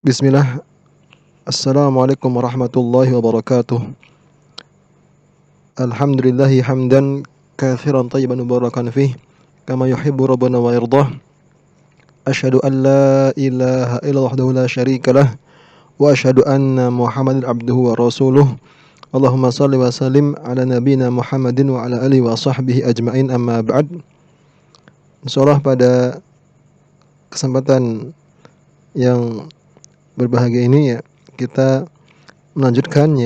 Bismillah. Assalamualaikum warahmatullahi wabarakatuh. Alhamdulillahi hamdan katsiran tayyiban mubarakan fih kama yuhibbu rabbuna wa yardah. Asyhadu an la ilaha illallah wahdahu la syarika lah wa asyhadu anna Muhammadan abduhu wa rasuluh. Allahumma shalli wa sallim ala nabiyyina Muhammadin wa ala alihi wa sahbihi ajmain, amma ba'd. Insyaallah pada kesempatan yang berbahagia ini kita melanjutkan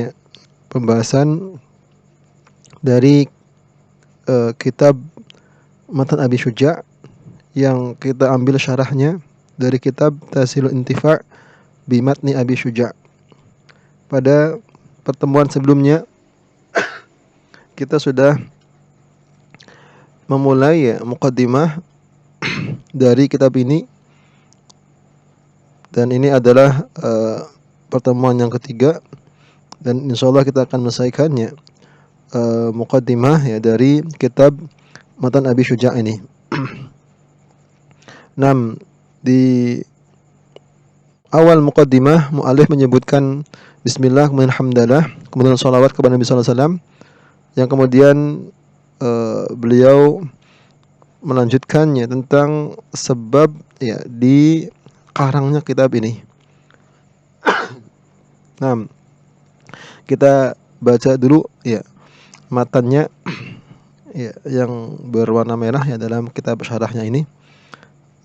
pembahasan dari kitab Matan Abi Syuja' yang kita ambil syarahnya dari kitab Tasilul Intifa' bi Matni Abi Syuja'. Pada pertemuan sebelumnya kita sudah memulai muqaddimah dari kitab ini, dan ini adalah pertemuan yang ketiga, dan insyaallah kita akan menyelesaikannya muqaddimah dari kitab Matan Abi Syuja' ini. Di awal muqaddimah mu'alif menyebutkan bismillah, kemudian hamdalah, kemudian sholawat kepada Nabi sallallahu alaihi wasallam, yang kemudian beliau melanjutkannya tentang sebab di karangnya kitab ini. Kita baca dulu matannya yang berwarna merah dalam kitab syarahnya ini.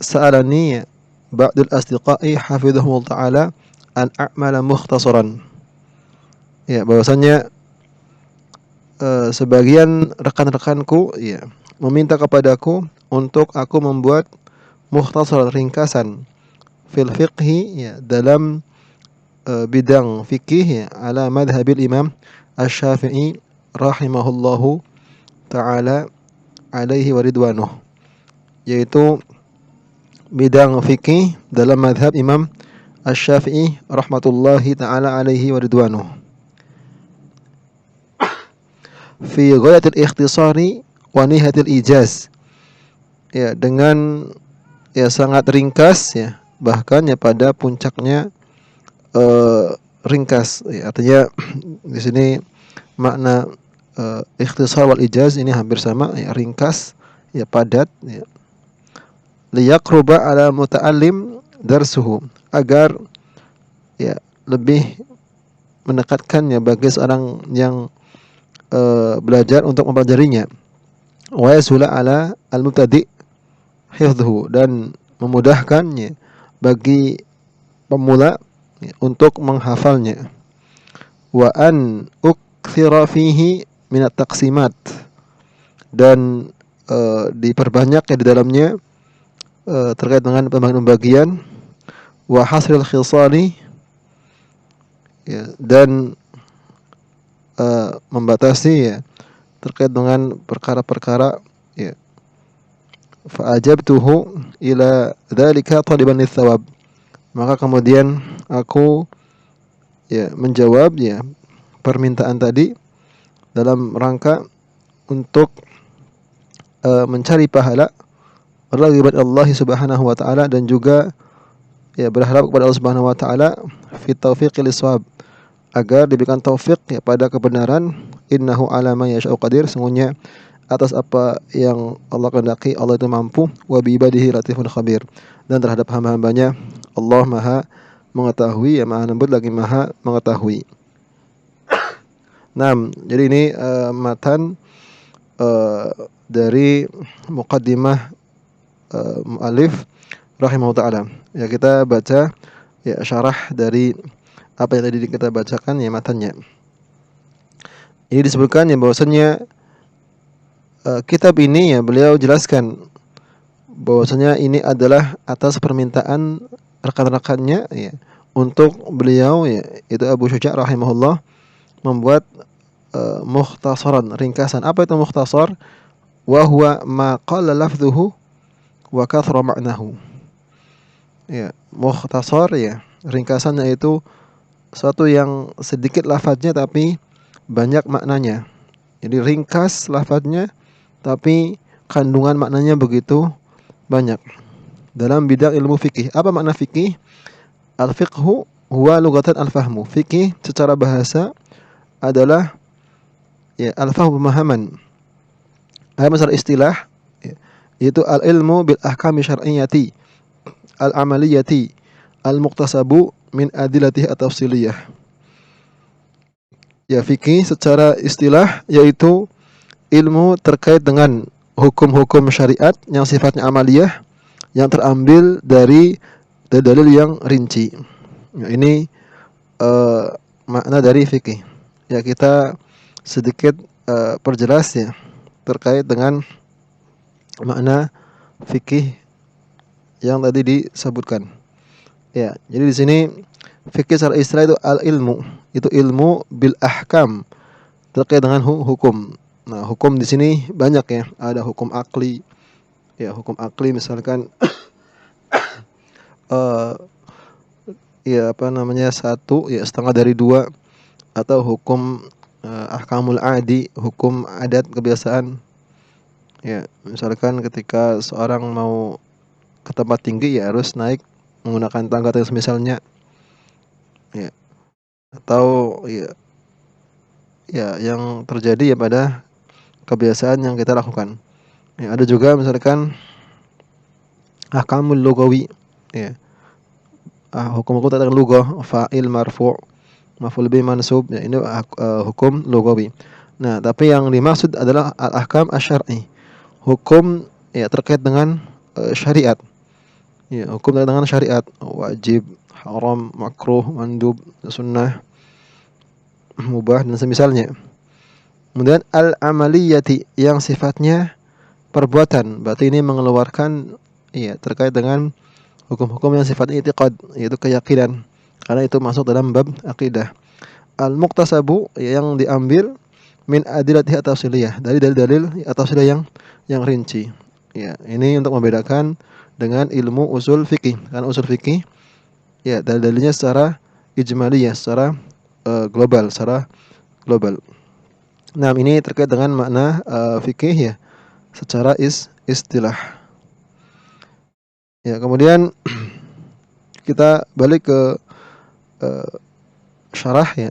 Sa'alani ba'dul asdiqai hafizahullah ta'ala an a'mala mukhtasaran. Bahwasanya sebagian rekan-rekanku meminta kepadaku untuk aku membuat mukhtasar, ringkasan, fil fiqhi dalam bidang fikih ala madhabil Imam Asy-Syafi'i rahimahullahu ta'ala alaihi waridwanuh, yaitu bidang fikih dalam madhab Imam Asy-Syafi'i rahmatullahi ta'ala alaihi waridwanuh, fi ghayatil ikhtisari wa nihatil ijaz, dengan sangat ringkas, bahkan pada puncaknya ringkas. Artinya di sini makna ikhtisar wal ijaz ini hampir sama, ringkas, padat, liyaqruba ala muta'allim darsuhu, agar lebih mendekatkannya bagi seorang yang belajar untuk mempelajarinya, wa yasula ala al-mubtadi' hifdhuhu, dan memudahkannya bagi pemula untuk menghafalnya, wa an ukthira fihi minat taqsimat, dan diperbanyak di dalamnya terkait dengan pembagian-pembagian, wa hasril khisali, dan membatasi terkait dengan perkara-perkara. Fa ajabtuhu ila dzalika taliban lis-shawab, maka kemudian aku menjawab permintaan tadi dalam rangka untuk mencari pahala, raghiban Allah subhanahu wa ta'ala, dan juga berharap kepada Allah subhanahu wa ta'ala fi taufiqil lis-shawab, agar diberikan taufik pada kebenaran. Innahu ala ma yasha'u qadir, sungguhnya atas apa yang Allah kehendaki Allah itu mampu. Wa bi ibadihi latifun khabir, dan terhadap hamba-hambanya Allah maha mengetahui, maha lembut lagi maha mengetahui. Jadi ini matan dari muqaddimah mu'alif rahimahullah ta'ala. Kita baca syarah dari apa yang tadi kita bacakan matannya. Ini disebutkan bahwasanya kitab ini beliau jelaskan bahwasanya ini adalah atas permintaan rekan-rekannya untuk beliau, itu Abu Syuja' rahimahullah, membuat mukhtasaran, ringkasan. Apa itu mukhtasar? Wa huwa ma qalla lafdhuhu wa kathra ma'nahu. Mukhtasar ringkasannya itu suatu yang sedikit lafadznya tapi banyak maknanya. Jadi ringkas lafadznya tapi kandungan maknanya begitu banyak. Dalam bidang ilmu fikih, apa makna fikih? Al-fiqhu huwa lughatan al-fahmu. Fikih secara bahasa adalah ya al-fahmu, pemahaman. Ada masalah istilah ya, yaitu al-ilmu bil ahkami syar'iyyati al-amaliyati al-muqtasabu min adillatihi at-tafsiliyah. Ya, fikih secara istilah yaitu ilmu terkait dengan hukum-hukum syariat yang sifatnya amaliyah yang terambil dari dalil yang rinci. Ya, ini makna dari fikih. Ya, kita sedikit perjelas ya terkait dengan makna fikih yang tadi disebutkan. Ya, jadi di sini fikih secara istilah itu al-ilmu, itu ilmu bil ahkam terkait dengan hukum. Nah, hukum di sini banyak ya. Ada hukum akli. Ya, hukum akli misalkan eh ya apa namanya satu ya setengah dari dua, atau hukum ahkamul adi, hukum adat kebiasaan. Ya, misalkan ketika seorang mau ke tempat tinggi ya harus naik menggunakan tangga atau misalnya. Ya, atau ya yang terjadi ya pada kebiasaan yang kita lakukan. Ya, ada juga misalkan ahkamul lugawi. Ya, hukum-hukum tentang lugah, fa'il marfu', maf'ul bih mansub. Ya, ini hukum lugawi. Nah, tapi yang dimaksud adalah al-ahkam asy-syar'i. Hukum ya terkait dengan syariat. Ya, hukum terkait dengan syariat, wajib, haram, makruh, mandub, sunnah, mubah dan semisalnya. Kemudian al-amaliyati yang sifatnya perbuatan. Berarti ini mengeluarkan ya terkait dengan hukum-hukum yang sifatnya i'tiqad, yaitu keyakinan. Karena itu masuk dalam bab akidah. Al-muqtasabu yang diambil min adillati at-tafsiliyah, dari dalil-dalil at-tafsiliyah yang rinci. Ya, ini untuk membedakan dengan ilmu usul fikih. Karena usul fikih ya dalil-dalilnya secara ijmaliyah, secara global. Nah, ini terkait dengan makna fikih ya secara istilah. Ya, kemudian kita balik ke uh, syarah ya.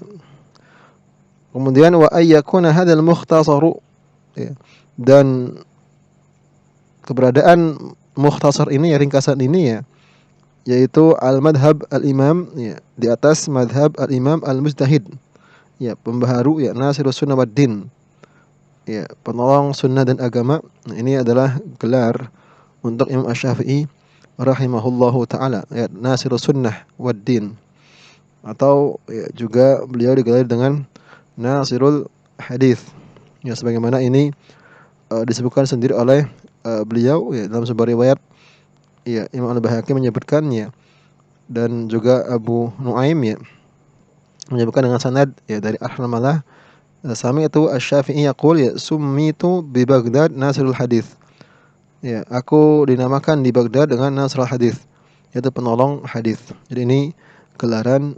Kemudian wa ayyakuna hadzal mukhtasaru ya. Dan keberadaan mukhtasar ini ya, ringkasan ini ya, yaitu al-madhab al-imam ya, di atas madhab al-imam al-mujtahid ya, pembaharu ya, nasirus sunnah wad din ya, penolong sunnah dan agama. Nah, ini adalah gelar untuk Imam Asy-Syafi'i rahimahullahu taala ya, nasirus sunnah wad din, atau ya, juga beliau digelar dengan nasirul hadis ya, sebagaimana ini disebutkan sendiri oleh beliau ya dalam sebuah riwayat ya, Imam Al-Baihaqi menyebutkannya dan juga Abu Nuaim ya menyebutkan dengan sanad ya dari Al-Hamalah, sami itu Asy-Syafi'i yaqul ya summitu bi Baghdad nasirul hadis. Ya, aku dinamakan di Baghdad dengan nasrul hadis, yaitu penolong hadis. Jadi ini gelaran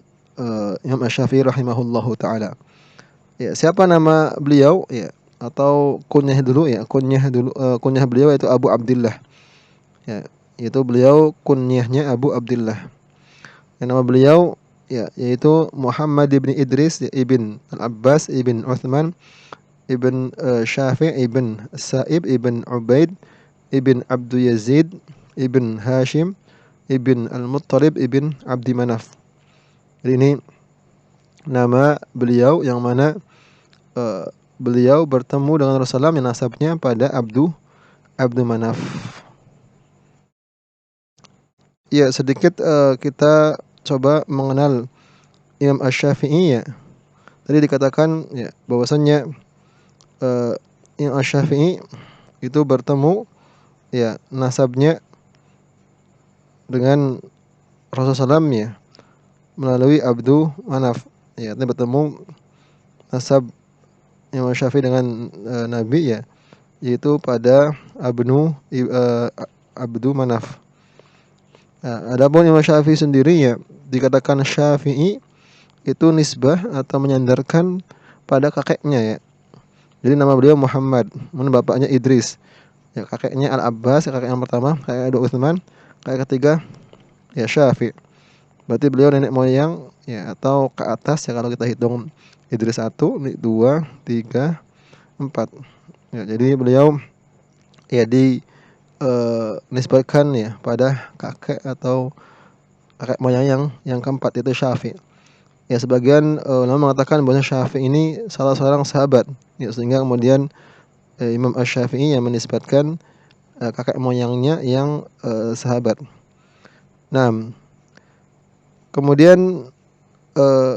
Imam Asy-Syafi'i rahimahullahu taala. Ya, siapa nama beliau ya, atau kunyah dulu ya, kunyah beliau itu Abu Abdullah. Ya, yaitu beliau kunyahnya Abu Abdullah. Yang nama beliau ya yaitu Muhammad ibn Idris ibn Al-Abbas ibn Uthman ibn Syafi' ibn Sa'ib ibn Ubaid ibn Abdul Yazid ibn Hashim ibn Al-Muttalib ibn Abdi Manaf. Jadi ini nama beliau yang mana beliau bertemu dengan Rasulullah yang nasabnya pada Abdu Manaf. Ya, sedikit kita coba mengenal Imam Asy-Syafi'i ya. Tadi dikatakan ya bahwasannya Imam Asy-Syafi'i itu bertemu ya nasabnya dengan Rasulullah SAW ya melalui Abdu Manaf. Ya, ini bertemu nasab Imam Syafi'i dengan Nabi ya, yaitu pada Abdu Manaf. Nah, adapun Imam Syafi'i sendiri ya dikatakan Syafi'i itu nisbah atau menyandarkan pada kakeknya ya. Jadi nama beliau Muhammad, bapaknya Idris. Ya, kakeknya Al-Abbas, kakek yang pertama, kakek kedua Utsman, kakek ketiga ya Syafi'. Berarti beliau nenek moyang ya, atau ke atas ya kalau kita hitung Idris 1, 2, 3, 4. Ya, jadi beliau ya nisbatkan ya pada kakek atau kakek moyang yang keempat, yaitu Syafi'i. Ya, sebagian ulama mengatakan bahwa Syafi'i ini salah seorang sahabat. Ya, sehingga kemudian Imam Asy-Syafi'i yang menisbatkan kakek moyangnya yang sahabat. Nah, kemudian eh,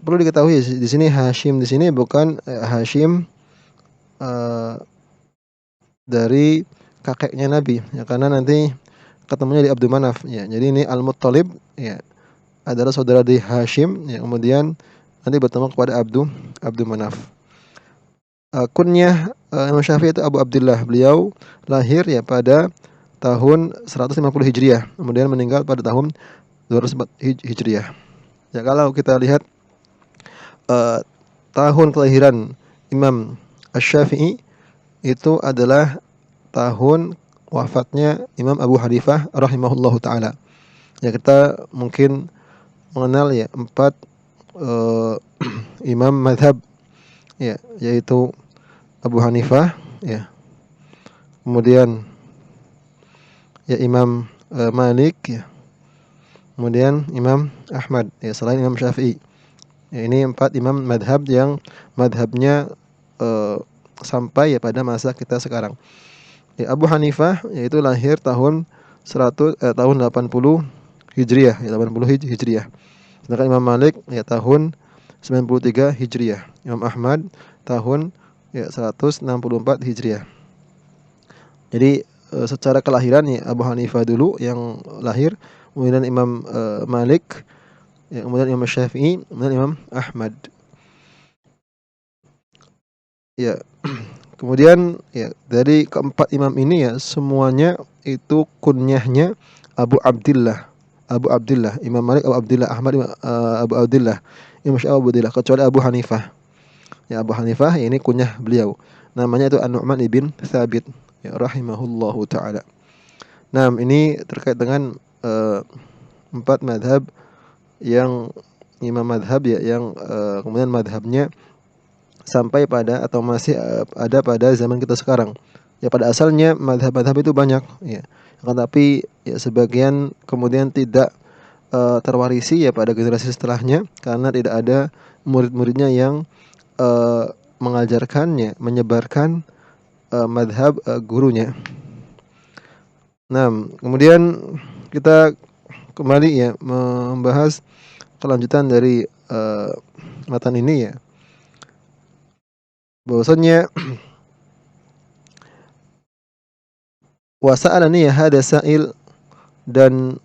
perlu diketahui di sini Hashim di sini bukan Hashim eh, dari kakeknya Nabi ya, karena nanti ketemunya di Abdul Manaf ya. Jadi ini Al-Muttalib ya adalah saudara di Hashim ya, kemudian nanti bertemu kepada Abdul Manaf. Kunyah Imam Syafi'i itu Abu Abdullah. Beliau lahir ya pada tahun 150 Hijriah, kemudian meninggal pada tahun 204 Hijriah. Ya, kalau kita lihat uh, tahun kelahiran Imam Asy-Syafi'i itu adalah tahun wafatnya Imam Abu Hanifah rahimahullahu taala. Ya, kita mungkin mengenal ya empat uh, imam madhab ya, yaitu Abu Hanifah ya, kemudian ya Imam Malik ya, kemudian Imam Ahmad ya, selain Imam Syafi'i. Ya, ini empat imam madhab yang madhabnya uh, sampai ya pada masa kita sekarang. Ya, Abu Hanifah yaitu lahir tahun 80 Hijriah, ya 80 Hijriah. Sedangkan Imam Malik ya tahun 93 Hijriah. Imam Ahmad tahun ya 164 Hijriah. Jadi secara kelahiran ya Abu Hanifah dulu yang lahir, kemudian Imam Malik, ya, kemudian Imam Syafi'i, kemudian Imam Ahmad. Ya, kemudian ya dari keempat imam ini ya semuanya itu kunyahnya Abu Abdillah. Abu Abdillah, Imam Malik Abu Abdillah, Ahmad Abu Abdillah, Imam Syafi'i Abu Abdillah, kecuali Abu Hanifah. Ya, Abu Hanifah ya, ini kunyah beliau. Namanya itu An-Nu'man ibn Thabit ya rahimahullahu taala. Nah, ini terkait dengan empat madhab yang imam madhab ya yang kemudian madhabnya sampai pada atau masih ada pada zaman kita sekarang. Ya, pada asalnya madhab-madhab itu banyak ya. Akan tapi ya sebagian kemudian tidak terwarisi ya pada generasi setelahnya karena tidak ada murid-muridnya yang mengajarkannya, menyebarkan madhab gurunya. Nah, kemudian kita kembali ya membahas kelanjutan dari matan ini ya. Bahwasanya wasa'alani ya hada sa'il, dan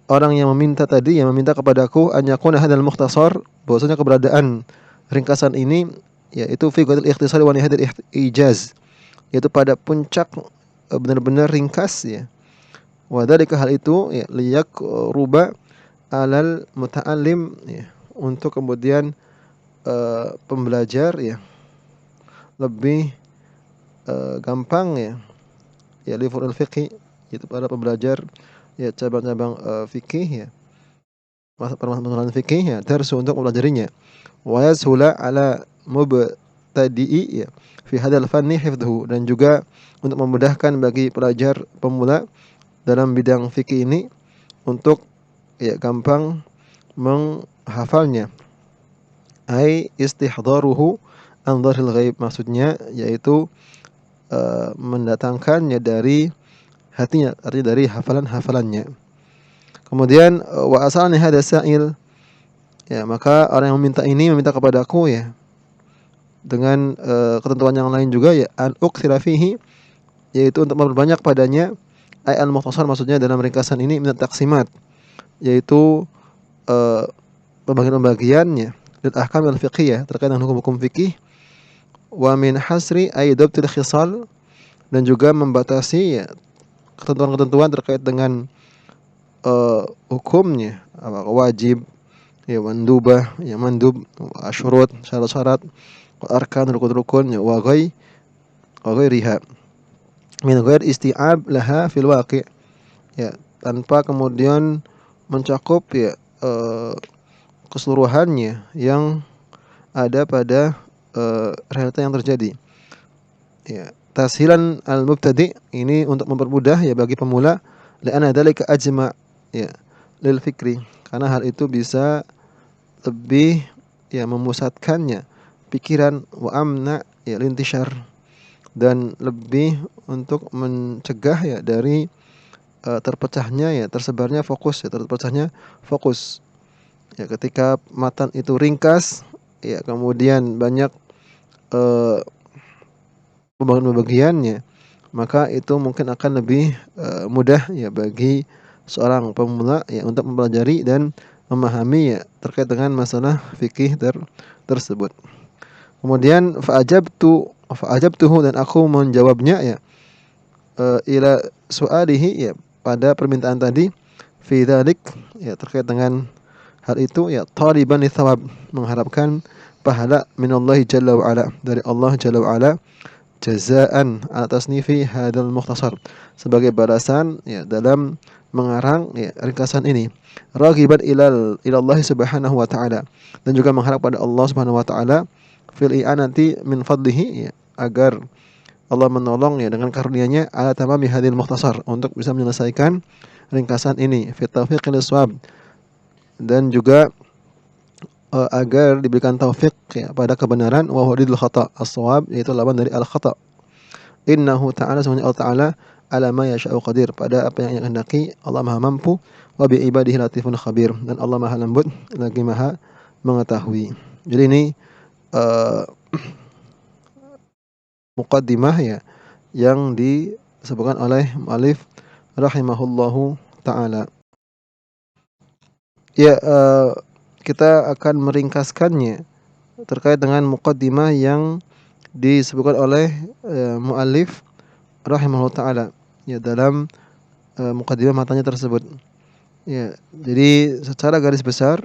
orang yang meminta tadi yang meminta kepadaku an yakuna hadzal mukhtasar, bahwasanya keberadaan ringkasan ini yaitu fi ghadil ikhtisar wa nihadil ijaz, yaitu pada puncak benar-benar ringkas ya. Wa dzalika, hal itu ya liyak ruba alal muta'allim ya, untuk kemudian pembelajar ya lebih gampang ya li furul fiqh, yaitu para pembelajar ya cabang-cabang fikih ya, permasalahan fikih ya, darsu untuk mempelajarinya. Wa yashula ala mubtadi'i ya fi hadzal fanni hifdhuhu, dan juga untuk memudahkan bagi pelajar pemula dalam bidang fikih ini untuk ya gampang menghafalnya. Ai istihdharuhu an dhahril ghaib, maksudnya yaitu mendatangkannya dari hatinya, artinya dari hafalan-hafalannya. Kemudian wa asalni hadza sa'il, ya maka orang yang meminta ini meminta kepadaku ya dengan ketentuan yang lain juga ya an uktsira fihi, yaitu untuk memperbanyak padanya ay al mukhtasar, maksudnya dalam ringkasan ini min taksimat, yaitu pembagian-pembagiannya dan ahkam al fiqhiyah terkait dengan hukum-hukum fikih, wa min hasri ay dabtil khisal, dan juga membatasi ya ketentuan-ketentuan terkait dengan hukumnya, apa wajib ya, mandubah ya, mandub, asyurut syarat-syarat, arkan rukun-rukun ya, wa ghairiha min ghair isti'ab laha fil waqi', ya tanpa kemudian mencakup ya keseluruhannya yang ada pada realita yang terjadi. Ya, tashilan al-mubtadi ini untuk mempermudah ya bagi pemula, li'anna dzalika ajma' ya lil fikri, karena hal itu bisa lebih ya memusatkannya pikiran, wa amna ya lintishar, dan lebih untuk mencegah ya dari terpecahnya ya tersebarnya fokus ya terpecahnya fokus. Ya ketika matan itu ringkas ya kemudian banyak eh, pembagian-pembagiannya, maka itu mungkin akan lebih mudah ya bagi seorang pemula ya untuk mempelajari dan memahami ya terkait dengan masalah fikih tersebut. Kemudian fa'ajabtuhu, dan aku menjawabnya ya ila su'alihi ya pada permintaan tadi, fi dzalik ya terkait dengan hal itu ya taliban tsawab, mengharapkan pahala minallahi jalla wa ala, dari Allah jalla wa ala, jazaan ala tasnifi hadzal mukhtasar, sebagai balasan ya dalam mengarang ya ringkasan ini, ragiban ilallah subhanahu wa ta'ala, dan juga mengharap pada Allah subhanahu wa ta'ala, fil i'anati min fadlihi ya, agar Allah menolong ya dengan karunia-Nya ala tamami hadzal mukhtasar, untuk bisa menyelesaikan ringkasan ini, fi taufiqil shawab, dan juga agar diberikan taufik ya pada kebenaran, wa hudil khata, as-shawab yaitu lawan dari al-khata. Innahu ta'ala, semuanya Allah Ta'ala, ala ma yasha'u qadir, pada apa yang kehendaki Allah Maha mampu, wa bi ibadihi latifun khabir, dan Allah Maha lembut lagi Maha mengetahui. Jadi ini uh, muqaddimah ya yang disebutkan oleh mu'allif rahimahullahu ta'ala. Ya, kita akan meringkaskannya terkait dengan muqaddimah yang disebutkan oleh mu'allif rahimahullahu ta'ala ya dalam muqaddimah matanya tersebut. Ya, jadi secara garis besar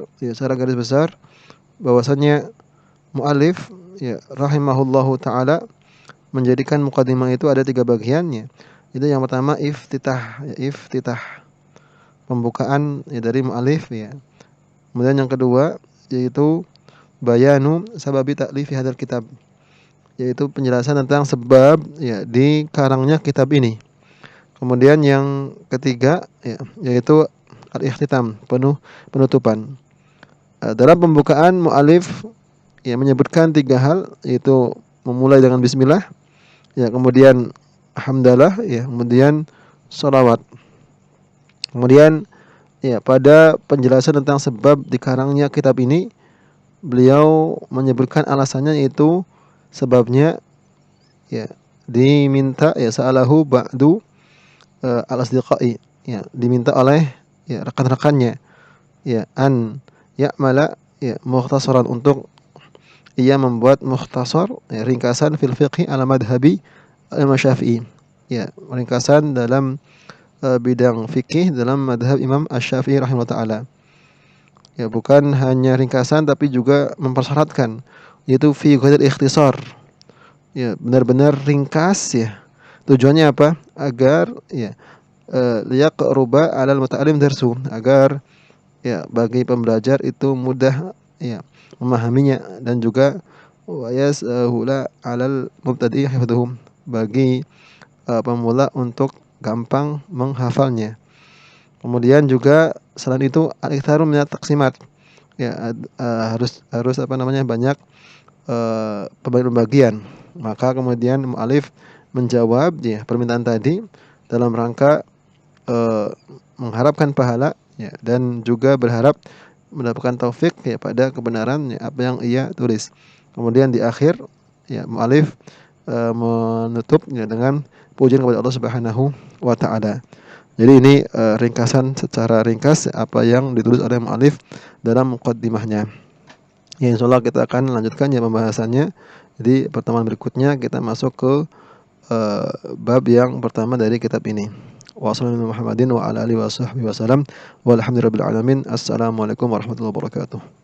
bahwasanya mu'allif ya rahimahullahu ta'ala menjadikan muqaddimah itu ada 3 bagiannya. Itu yang pertama iftitah, ya, iftitah, pembukaan ya dari mu'allif ya. Kemudian yang kedua yaitu bayanu sababi ta'lifi hadzal kitab, yaitu penjelasan tentang sebab ya dikarangnya kitab ini. Kemudian yang ketiga ya, yaitu al-ikhtitam, penutupan. Dalam pembukaan mu'allif ya menyebutkan 3 hal, yaitu memulai dengan bismillah, ya kemudian hamdalah, ya kemudian sholawat. Kemudian ya pada penjelasan tentang sebab dikarangnya kitab ini, beliau menyebutkan alasannya, yaitu sebabnya ya diminta ya sa'alahu ba'du al-asdiqai, ya diminta oleh ya rekan-rekannya ya an ya'mala ya mukhtasaran, untuk ia membuat mukhtasar ya, ringkasan fil fiqhi ala madhabi Imam Syafi'i, ya ringkasan dalam bidang fikih dalam madhab Imam Asy-Syafi'i rahimahullah taala. Ya bukan hanya ringkasan tapi juga mempersyaratkan, yaitu fi ghairil ikhtisar, ya benar-benar ringkas ya. Tujuannya apa? Agar ya liyaqruba 'alal muta'allim darsu, agar ya bagi pembelajar itu mudah ya memahaminya, dan juga wa yashula 'alal mubtadi' hifdhuhum, bagi pemula untuk gampang menghafalnya. Kemudian juga selain itu al-iktsaru minat taksimat, ya harus apa namanya banyak pembagian. Maka kemudian mu'alif menjawab ya permintaan tadi dalam rangka mengharapkan pahala ya, dan juga berharap mendapatkan taufik ya pada kebenaran ya, apa yang ia tulis. Kemudian di akhir ya mu'alif menutup ya dengan pujian kepada Allah Subhanahu wa taala. Jadi ini ringkasan secara ringkas apa yang ditulis oleh mu'alif dalam muqaddimahnya. Ya insyaallah kita akan lanjutkan ya pembahasannya. Jadi pertemuan berikutnya kita masuk ke bab yang pertama dari kitab ini. Wassalamualaikum warahmatullahi wabarakatuh. Assalamualaikum warahmatullahi wabarakatuh.